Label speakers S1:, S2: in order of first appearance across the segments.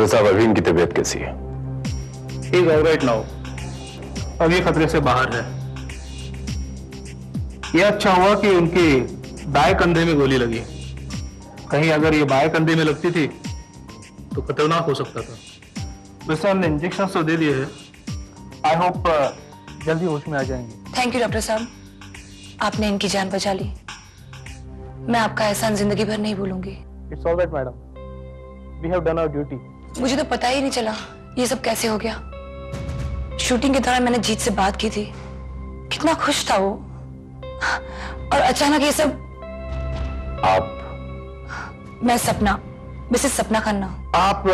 S1: Doctor साहब, अभी इनकी तबीयत कैसी है?
S2: इज ऑलराइट नाउ, अभी खतरे से बाहर है। यह अच्छा हुआ कि उनके दाएं कंधे में गोली लगी। कहीं अगर ये बाएं कंधे में लगती थी तो खतरनाक हो सकता था। वैसे हमने इंजेक्शन तो दे दिए हैं। आई होप जल्दी होश में आ जाएंगे।
S3: थैंक यू डॉक्टर साहब, आपने इनकी जान बचा ली। मैं आपका एहसान जिंदगी भर नहीं भूलूंगी।
S2: It's alright madam, we have done our duty.
S3: मुझे तो पता ही नहीं चला ये सब कैसे हो गया। शूटिंग के दौरान मैंने जीत से बात की थी, कितना खुश था वो, और अचानक ये सब।
S1: आप?
S3: मैं सपना, मिसेस सपना खन्ना।
S4: आप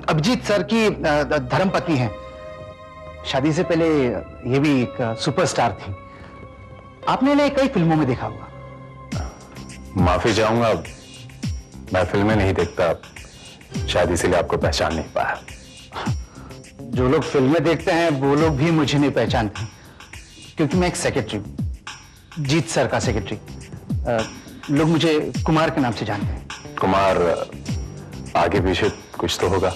S4: अभिजीत सर की धर्मपत्नी हैं। शादी से पहले ये भी एक सुपरस्टार थी। आपने इन्हें कई फिल्मों में देखा होगा।
S1: माफी चाहूंगा, मैं फिल्में नहीं देखता, शायद इसीलिए आपको पहचान नहीं पाया।
S4: जो लोग फिल्में देखते हैं वो लोग भी मुझे नहीं पहचानते, क्योंकि मैं एक सेक्रेटरी हूं, जीत सर का सेक्रेटरी। लोग मुझे कुमार के नाम से जानते हैं।
S1: कुमार, आगे पीछे कुछ तो होगा।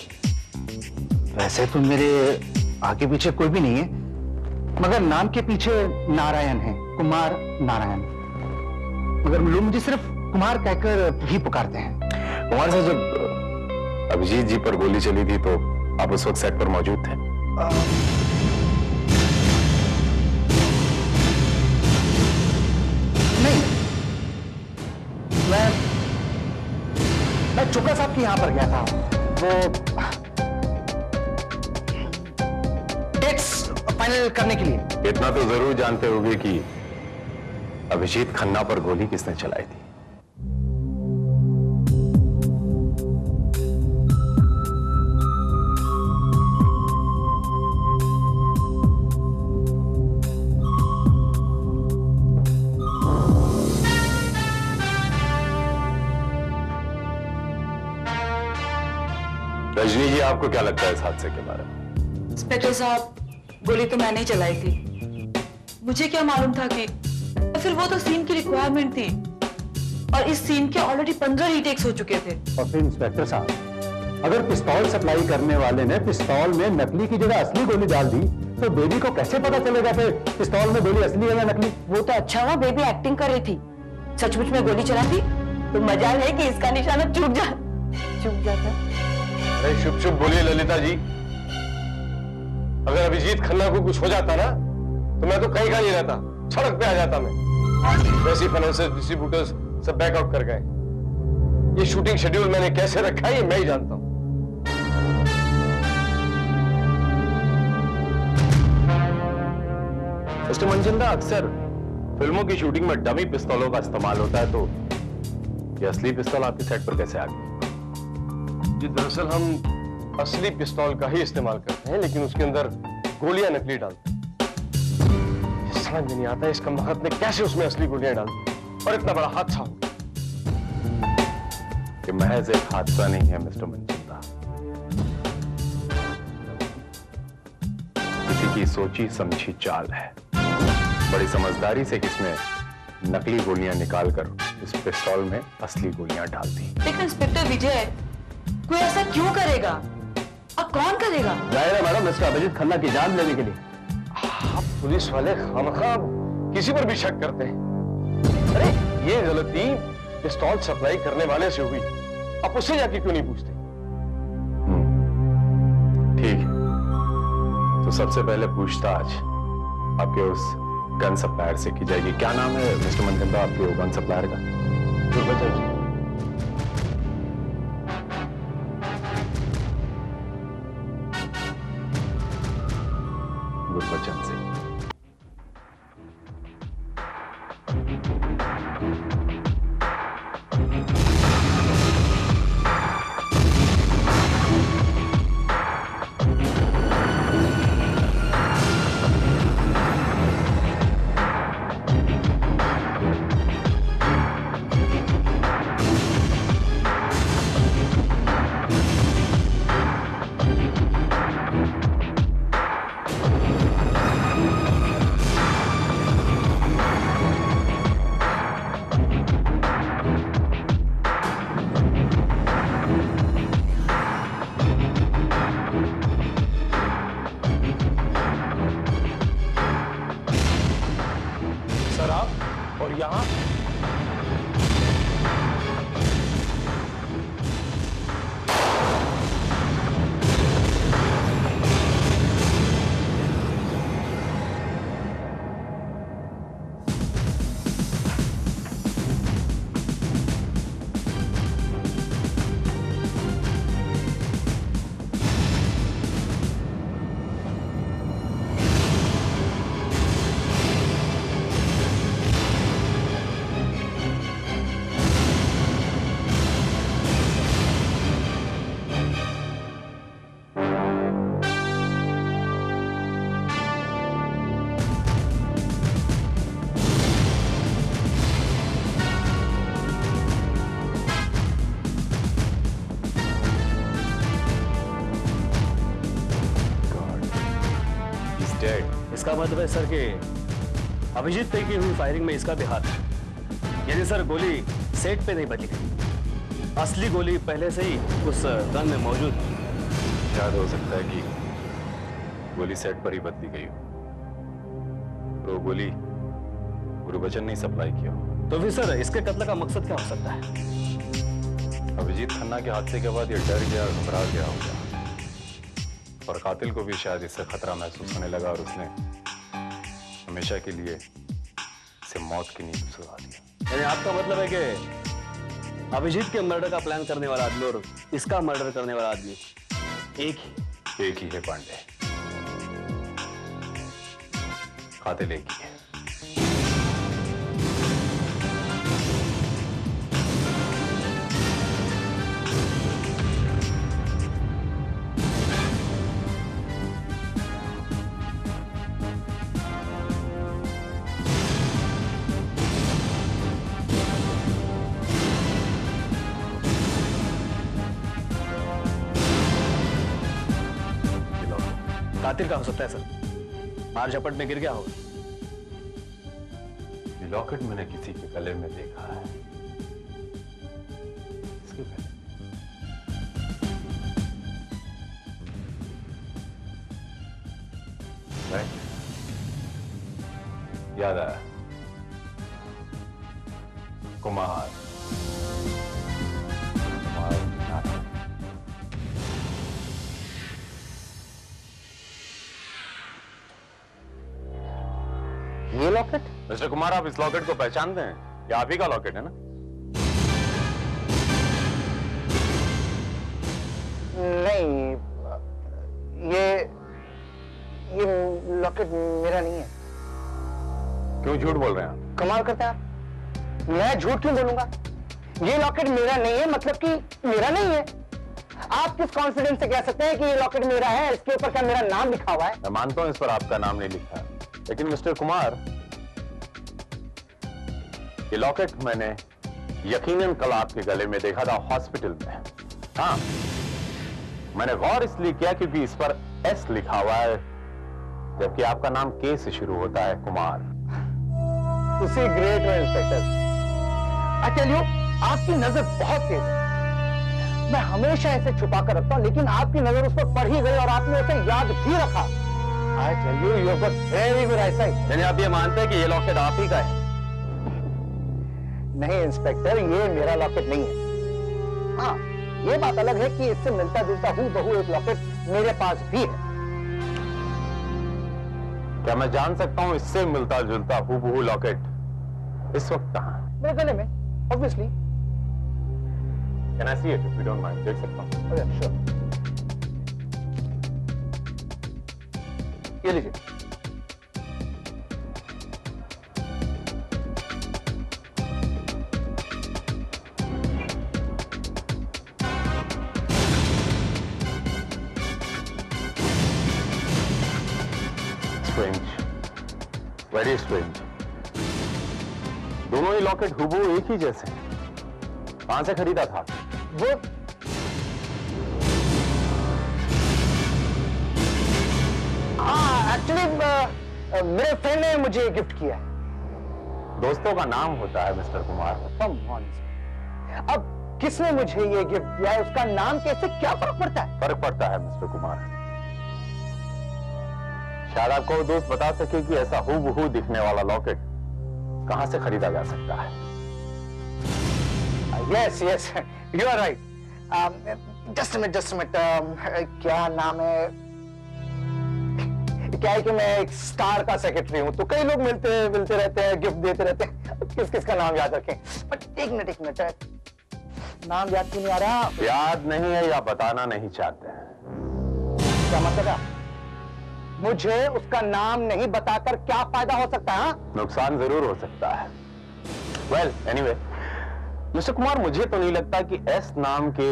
S4: वैसे तो मेरे आगे पीछे कोई भी नहीं है, मगर नाम के पीछे नारायण है, कुमार नारायण। मगर लोग मुझे सिर्फ कुमार कहकर ही पुकारते हैं।
S1: कुमार साहब, जब अभिजीत जी पर गोली चली थी तो आप उस वक्त सेट पर मौजूद थे?
S4: नहीं, मैं चोपड़ा साहब के यहां पर गया था। वो डेट्स फाइनल करने के लिए।
S1: इतना तो जरूर जानते होंगे कि अभिजीत खन्ना पर गोली किसने चलाई थी। रजनी जी, आपको क्या लगता है इस हादसे के बारे में?
S5: इंस्पेक्टर साहब, गोली तो मैंने ही चलाई थी। मुझे क्या मालूम था कि फिर वो तो सीन की रिक्वायरमेंट थी, और इस सीन के ऑलरेडी 15 रीटेक्स हो चुके थे।
S6: और फिर इंस्पेक्टर साहब, अगर पिस्तौल सप्लाई करने वाले ने पिस्तौल में नकली की जगह असली गोली डाल दी तो बेबी को कैसे पता चलेगा फिर पिस्तौल में गोली असली है या नकली?
S5: वो तो अच्छा हुआ बेबी एक्टिंग कर रही थी, सचमुच में गोली चला दी तो मजाल है कि इसका निशाना चूक जाता।
S7: अरे शुभ शुभ बोलिए ललिता जी। अगर अभिजीत खन्ना को कुछ हो जाता ना तो मैं तो कहीं का नहीं रहता, सड़क पे आ जाता मैं। वैसे फाइनेंशियल डिस्ट्रीब्यूटर्स सब बैकआउट कर गए। ये शूटिंग शेड्यूल मैंने कैसे रखा है ये मैं ही जानता हूं।
S1: मिस्टर मंजिंदा, अक्सर फिल्मों की शूटिंग में डमी पिस्तौलों का इस्तेमाल होता है, तो ये असली पिस्तौल आपके सेट पर कैसे आ गई?
S7: जी दरअसल हम असली पिस्तौल का ही इस्तेमाल करते हैं, लेकिन उसके अंदर गोलियां नकली डालते हैं। ये समझ में नहीं आता इस कमबख्त ने कैसे उसमें असली गोलियां डाल दी और इतना बड़ा हादसा हो गया।
S1: कि महज एक हादसा नहीं है मिस्टर मंजिंदा, किसी की सोची समझी चाल है। बड़ी समझदारी से किसने नकली गोलियां निकालकर इस पिस्तौल में असली गोलियां डाल दी।
S5: लेकिन इंस्पेक्टर विजय, कोई ऐसा क्यों करेगा और कौन करेगा?
S6: जाहिर है मैडम, मिस्टर अभिजीत खन्ना की जान लेने के लिए।
S7: आप पुलिस वाले खामखा किसी पर भी शक करते हैं। अरे ये गलती पिस्तौल सप्लाई करने वाले से हुई, आप उससे जाके क्यों नहीं पूछते?
S1: ठीक है, तो सबसे पहले पूछताछ आपके उस गन सप्लायर से की जाएगी। क्या नाम है मिस्टर मंजिंदा आपके गन सप्लायर का?
S7: गुरबचन जी।
S1: गुरबचन सिंह। सर आप और यहाँ
S8: इसका मतलब है सर कि अभिजीत पे की हुई फायरिंग में इसका भी हाथ है। यानी सर गोली सेट पे नहीं बची गई, असली गोली पहले से ही उस गन में मौजूद थी।
S1: शायद हो सकता है कि गोली सेट पर ही बदली गई हो, तो गोली गुरुबचन ने सप्लाई किया हो।
S8: तो फिर सर इसके कत्ल का मकसद क्या हो सकता है?
S1: अभिजीत खन्ना के हादसे के बाद ये डर गया, घबरा गया होगा, और कातिल को भी शायद इससे खतरा महसूस होने लगा और उसने हमेशा के लिए इसे मौत की नींद सुला दिया।
S8: यानी आपका मतलब है कि अभिजीत के मर्डर का प्लान करने वाला आदमी और इसका मर्डर करने वाला आदमी एक ही
S1: है पांडे, कातिल एक ही है।
S8: कातिल का हो सकता है सर, मार झपट में गिर गया होगा।
S1: ये लॉकेट मैंने किसी के गले में देखा है। इसके गले राइट, याद आया, कुमार
S4: ये लॉकेट?
S1: मिस्टर कुमार, आप इस लॉकेट को पहचानते हैं? ये आप ही का लॉकेट है ना?
S4: नहीं, ये लॉकेट मेरा नहीं है।
S1: क्यों झूठ बोल रहे हैं आप?
S4: कमाल करता है आप। मैं झूठ क्यों बोलूंगा? ये लॉकेट मेरा नहीं है, मतलब कि मेरा नहीं है। आप किस कॉन्फिडेंस से कह सकते हैं कि ये लॉकेट मेरा है? इसके ऊपर क्या मेरा नाम लिखा हुआ है?
S1: मैं मानता हूं इस पर आपका नाम नहीं लिखा है, लेकिन मिस्टर कुमार, ये लॉकेट मैंने यकीनन कल आपके गले में देखा था हॉस्पिटल में। हाँ, मैंने गौर इसलिए किया क्योंकि इस पर एस लिखा हुआ है, जबकि आपका नाम के से शुरू होता है, कुमार।
S4: तुसी ग्रेट हो इंस्पेक्टर। आई टेल यू, आपकी नजर बहुत तेज है। मैं हमेशा ऐसे छुपा कर रखता हूं, लेकिन आपकी नजर उस पर पड़ ही गई और आपने उसे याद भी रखा। I tell you, you got very good eyesight.
S8: यानी आप ये मानते हैं कि ये लॉकेट आप ही का है?
S4: नहीं इंस्पेक्टर, ये मेरा लॉकेट नहीं है। हाँ, ये बात अलग है कि इससे मिलता जुलता हूबहू एक लॉकेट मेरे पास भी है।
S1: क्या मैं जान सकता हूं इससे मिलता जुलता हूबहू लॉकेट इस वक्त कहां है?
S4: मेरे गले में, obviously.
S1: Can I see it if you don't mind? देख सकता हूं?
S4: Oh sure. ये लीजिए।
S1: Very strange. दोनों ही लॉकेट हूबहू एक ही जैसे हैं। कहां से खरीदा था?
S4: वो हाँ, एक्चुअली मेरे फ्रेंड ने मुझे गिफ्ट किया है।
S1: दोस्तों का नाम होता है मिस्टर कुमार।
S4: Come on. अब किसने मुझे ये गिफ्ट दिया है, उसका नाम कैसे, क्या फर्क पड़ता है?
S1: फर्क पड़ता है मिस्टर कुमार। शायद आपको वो दोस्त बता सके कि ऐसा हूबहू दिखने वाला लॉकेट कहां से खरीदा जा सकता है?
S4: Yes yes, you are right. Just minute, क्या नाम है? क्या है कि मैं एक स्टार का सेक्रेटरी हूं, तो कई लोग मिलते रहते हैं, गिफ्ट देते रहते हैं। किस का नाम याद रखें? बट एक मिनट, नाम याद क्यों नहीं आ रहा?
S1: याद नहीं है या बताना नहीं चाहते हैं?
S4: क्या मतलब है? मुझे उसका नाम नहीं बताकर क्या फायदा हो सकता है?
S1: नुकसान जरूर हो सकता है। वेल एनीवे, मिस्टर कुमार, मुझे तो नहीं लगता कि एस नाम के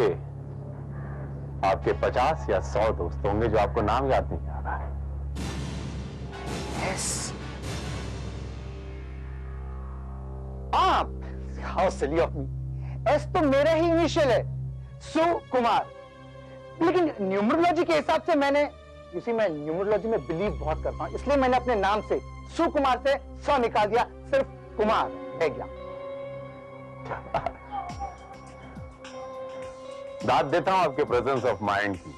S1: आपके 50 या 100 दोस्त होंगे जो आपको नाम याद नहीं आ रहा है।
S4: Yes, how silly of me. S तो मेरा ही इनिशियल है, सु कुमार। लेकिन न्यूमरोलॉजी के हिसाब से मैं न्यूमरोलॉजी में बिलीव बहुत करता हूं, इसलिए मैंने अपने नाम से सु कुमार से स निकाल दिया, सिर्फ कुमार रह गया।
S1: दाद देता हूं आपके प्रेजेंस ऑफ माइंड की।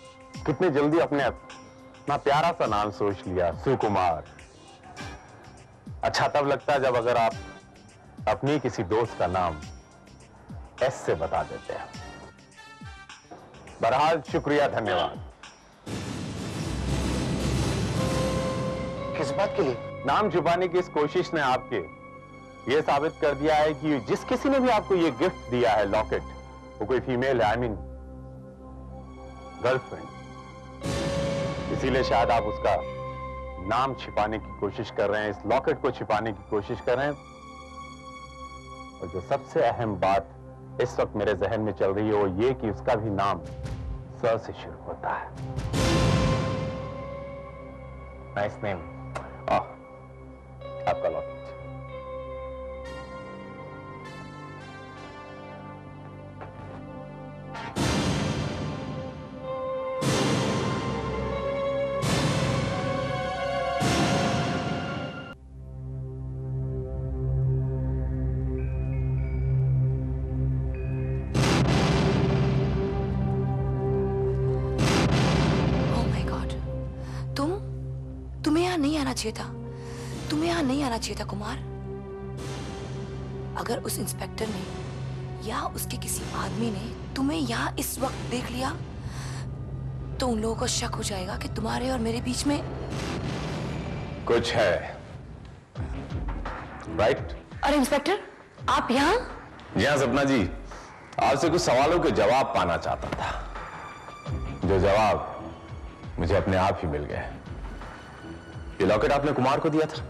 S1: कितने जल्दी अपने अपना प्यारा सा नाम सोच लिया, सुकुमार। अच्छा तब लगता है जब अगर आप अपनी किसी दोस्त का नाम एस से बता देते हैं। बहरहाल शुक्रिया, धन्यवाद।
S4: किस बात के लिए?
S1: नाम छुपाने की इस कोशिश ने आपके यह साबित कर दिया है कि जिस किसी ने भी आपको यह गिफ्ट दिया है लॉकेट, वो कोई फीमेल है, आई मीन गर्लफ्रेंड। इसीलिए शायद आप उसका नाम छिपाने की कोशिश कर रहे हैं, इस लॉकेट को छिपाने की कोशिश कर रहे हैं। और जो सबसे अहम बात इस वक्त मेरे जहन में चल रही है वो ये कि उसका भी नाम स से शुरू होता है। Nice name. आपका लॉकेट।
S3: तुम्हें यहां नहीं आना चाहिए था। तुम्हें यहां नहीं आना चाहिए था कुमार। अगर उस इंस्पेक्टर ने या उसके किसी आदमी ने तुम्हें यहां इस वक्त देख लिया तो उन लोगों को शक हो जाएगा कि तुम्हारे और मेरे बीच में
S1: कुछ है। राइट?
S3: अरे इंस्पेक्टर, आप यहाँ?
S1: जी हाँ सपना जी, आपसे कुछ सवालों के जवाब पाना चाहता था, जो जवाब मुझे अपने आप ही मिल गए। ये लॉकेट आपने कुमार को दिया था?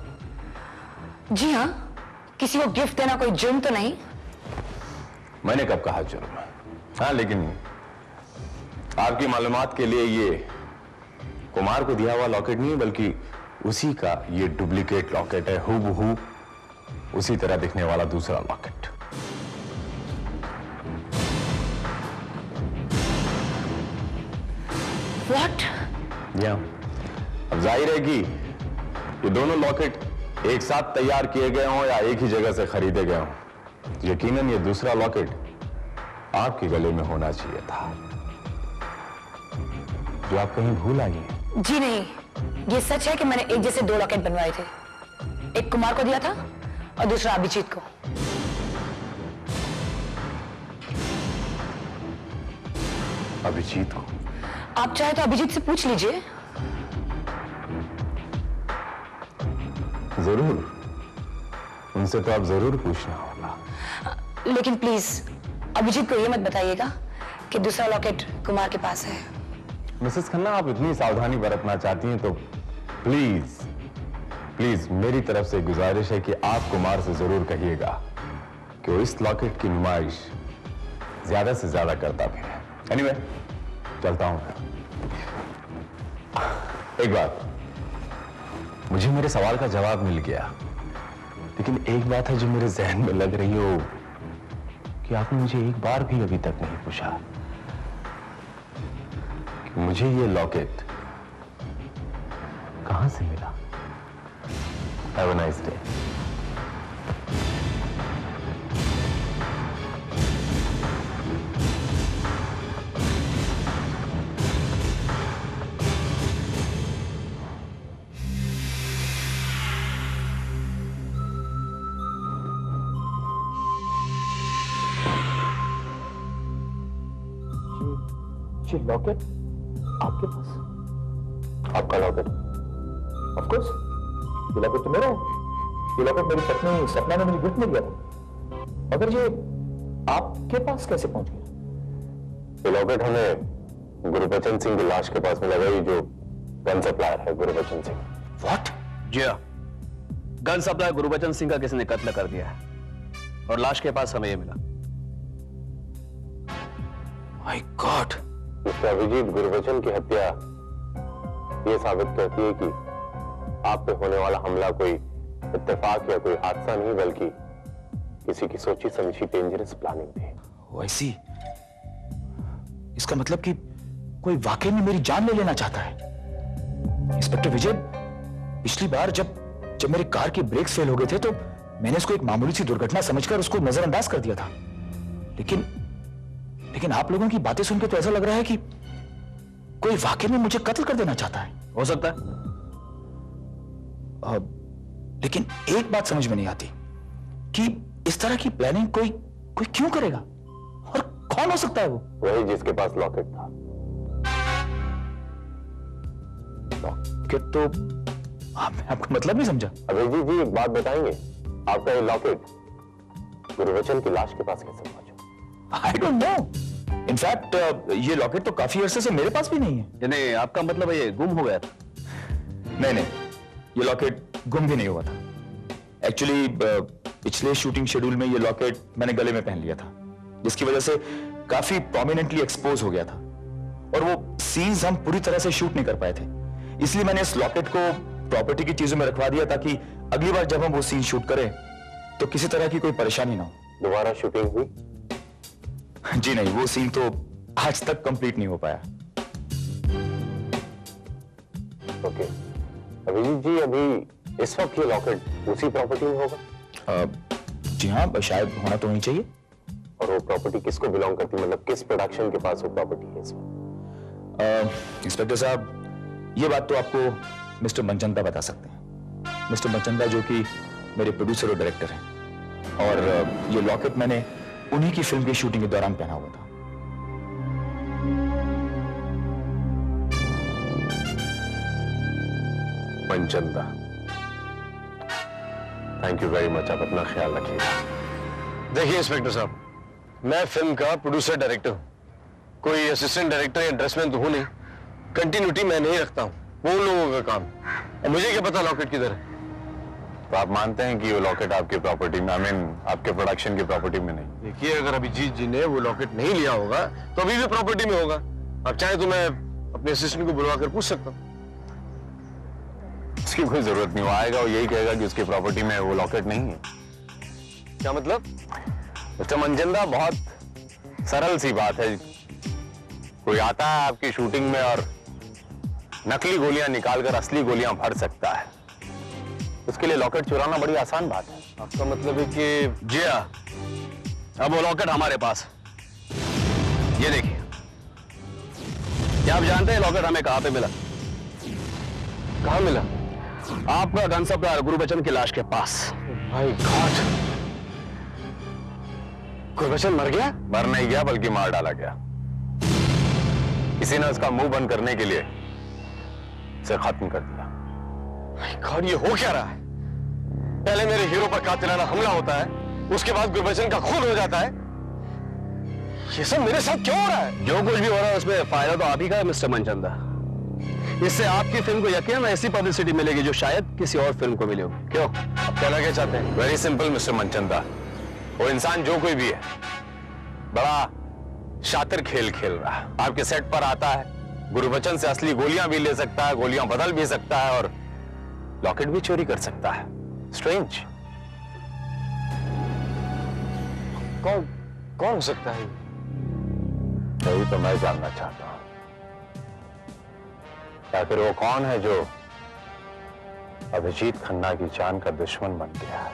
S3: जी हाँ। किसी को गिफ्ट देना कोई जुर्म तो नहीं?
S1: मैंने कब कहा जुर्म? हाँ, लेकिन आपकी मालूमात के लिए ये कुमार को दिया हुआ लॉकेट नहीं है, बल्कि उसी का ये डुप्लीकेट लॉकेट है, हूबहू उसी तरह दिखने वाला दूसरा लॉकेट।
S3: What?
S1: या अब जाहिर है कि ये दोनों लॉकेट एक साथ तैयार किए गए हों या एक ही जगह से खरीदे गए हों। यकीनन ये दूसरा लॉकेट आपके गले में होना चाहिए था, जो आप कहीं भूल आई हैं।
S3: जी नहीं, ये सच है कि मैंने एक जैसे 2 लॉकेट बनवाए थे। एक कुमार को दिया था और दूसरा अभिजीत को।
S1: अभिजीत को?
S3: आप चाहे तो अभिजीत से पूछ लीजिए।
S1: जरूर, उनसे तो आप जरूर पूछना होगा।
S3: लेकिन प्लीज अभिजीत को ये मत बताइएगा कि दूसरा लॉकेट कुमार के पास है।
S1: मिसेस खन्ना, आप इतनी सावधानी बरतना चाहती हैं तो प्लीज प्लीज मेरी तरफ से गुजारिश है कि आप कुमार से जरूर कहिएगा कि वो इस लॉकेट की नुमाइश ज्यादा से ज्यादा करता भी है। एनीवे, चलता हूं। एक बात, मुझे मेरे सवाल का जवाब मिल गया, लेकिन एक बात है जो मेरे जहन में लग रही हो कि आपने मुझे एक बार भी अभी तक नहीं पूछा कि मुझे ये लॉकेट कहां से मिला। Have a nice day.
S6: ये लॉकेट आपके पास?
S1: आपका लॉकेट?
S6: ऑफ कोर्स, ये लॉकेट तो मेरा है। ये लॉकेट मेरी पत्नी सपना ने मुझे गिफ्ट में दिया था। अगर ये आपके पास कैसे पहुंच गया?
S1: ये लॉकेट हमें गुरबचन सिंह की लाश के पास मिला, वही जो गन सप्लायर है गुरबचन सिंह।
S6: व्हाट?
S8: जी हाँ, गन सप्लायर गुरबचन सिंह का किसी ने कत्ल कर दिया है और लाश के पास हमें ये मिला।
S6: My God!
S1: Mister Abhijit, Gurbachan की हत्या ये साबित करती है कि आप पे होने वाला हमला कोई इत्तेफाक या कोई हादसा नहीं, बल्कि किसी की सोची समझी डेंजरस प्लानिंग थी।
S6: ओह, आई सी। इसका मतलब कि कोई वाकई में मेरी जान ले लेना चाहता है। इंस्पेक्टर विजय, पिछली बार जब मेरी कार के ब्रेक्स फेल हो गए थे तो मैंने इसको एक मामूली सी दुर्घटना समझकर उसको नजरअंदाज कर दिया था। लेकिन आप लोगों की बातें सुनकर तो ऐसा लग रहा है कि कोई वाकई में मुझे कत्ल कर देना चाहता है।
S8: हो सकता है।
S6: लेकिन एक बात समझ में नहीं आती कि इस तरह की प्लानिंग कोई क्यों करेगा, और कौन हो सकता है वो?
S1: वही जिसके पास लॉकेट था।
S6: लॉकेट तो आपका मतलब नहीं समझा।
S1: अभिजीत जी, एक बात बताएंगे, आपका ये लॉकेट गुरबचन की लाश के पास कैसे पहुंचा?
S6: I don't know. इनफैक्ट ये लॉकेट तो काफी अरसे से मेरे पास भी नहीं है।
S8: यानी आपका मतलब ये गुम हो गया था?
S6: नहीं, ये लॉकेट गुम भी नहीं हुआ था। एक्चुअली पिछले शूटिंग शेड्यूल में ये लॉकेट मैंने गले में पहन लिया था, जिसकी वजह से काफी प्रोमिनेंटली एक्सपोज हो गया था और वो सीन्स हम पूरी तरह से शूट नहीं कर पाए थे। इसलिए मैंने इस लॉकेट को प्रॉपर्टी की चीजों में रखवा दिया ताकि अगली बार जब हम वो सीन शूट करें तो किसी तरह की कोई परेशानी ना हो।
S1: दोबारा शूटिंग हुई?
S6: जी नहीं, वो सीन तो आज तक कंप्लीट नहीं हो पाया।
S1: ओके। अभिजीत जी, अभी इस वक्त ये लॉकेट उसी प्रॉपर्टी में होगा?
S6: जी हाँ, शायद होना तो नहीं चाहिए।
S1: और वो प्रॉपर्टी किसको बिलोंग करती है, मतलब किस प्रोडक्शन के पास वो प्रॉपर्टी है इस वक्त?
S6: इंस्पेक्टर साहब, ये बात तो आपको मिस्टर मनचंदा बता सकते हैं। मिस्टर मनचंदा जो कि मेरे प्रोड्यूसर और डायरेक्टर हैं, और ये लॉकेट मैंने उन्हीं की फिल्म की शूटिंग के दौरान पहना हुआ था।
S1: Manchanda, thank you very much. आप अपना ख्याल रखिएगा।
S7: देखिए इंस्पेक्टर साहब, मैं फिल्म का प्रोड्यूसर डायरेक्टर हूं, कोई असिस्टेंट डायरेक्टर या ड्रेसमैन तो हूं नहीं। कंटिन्यूटी मैं नहीं रखता हूं, वो उन लोगों का काम। और मुझे क्या पता लॉकेट किधर है?
S1: तो आप मानते हैं कि वो लॉकेट आपकी प्रॉपर्टी में, आपके प्रोडक्शन की प्रॉपर्टी में नहीं?
S7: देखिए, अगर अभिजीत जी ने वो लॉकेट नहीं लिया होगा तो अभी भी प्रॉपर्टी में होगा। आप चाहे तो मैं अपने असिस्टेंट को बुलवा कर पूछ सकता हूँ।
S1: उसकी कोई जरूरत नहीं, वो आएगा और यही कहेगा कि उसकी प्रॉपर्टी में वो लॉकेट नहीं है।
S7: क्या मतलब?
S1: मिस्टर मनचंदा, बहुत सरल सी बात है। कोई आता है आपकी शूटिंग में और नकली गोलियां निकालकर असली गोलियां भर सकता है, उसके लिए लॉकेट चुराना बड़ी आसान बात है।
S7: आपका मतलब है कि?
S8: जी हाँ, अब वो लॉकेट हमारे पास। ये देखिए, क्या आप जानते हैं लॉकेट हमें कहां पे मिला?
S7: कहां मिला?
S8: आपका गन सप्लायर गुरबचन की लाश के पास।
S7: My God! गुरबचन मर गया?
S1: मर नहीं गया, बल्कि मार डाला गया। किसी ने उसका मुंह बंद करने के लिए उसे खत्म कर दिया।
S7: माय गॉड, ये हो क्या रहा है? पहले मेरे हीरो पर कातिलाना हमला होता है, उसके बाद गुरबचन का खून हो जाता है। ये सब मेरे साथ क्यों हो रहा है?
S8: जो कुछ भी हो रहा है उसमें फायदा तो आप ही का है मिस्टर मनचंदा। इससे आपकी फिल्म को यकीनन ऐसी पब्लिसिटी मिलेगी जो शायद किसी और फिल्म को मिली होगी।
S7: क्यों? आप कहना क्या चाहते हैं?
S1: वेरी सिंपल मिस्टर मनचंदा, वो इंसान जो कोई भी है बड़ा शातिर खेल खेल रहा है। आपके सेट पर आता है, गुरबचन से असली गोलियां भी ले सकता है, गोलियां बदल भी सकता है और लॉकेट भी चोरी कर सकता है। स्ट्रेंज।
S7: कौन हो सकता है?
S1: यही तो मैं जानना चाहता हूं। आखिर वो कौन है जो अभिजीत खन्ना की जान का दुश्मन बन गया है?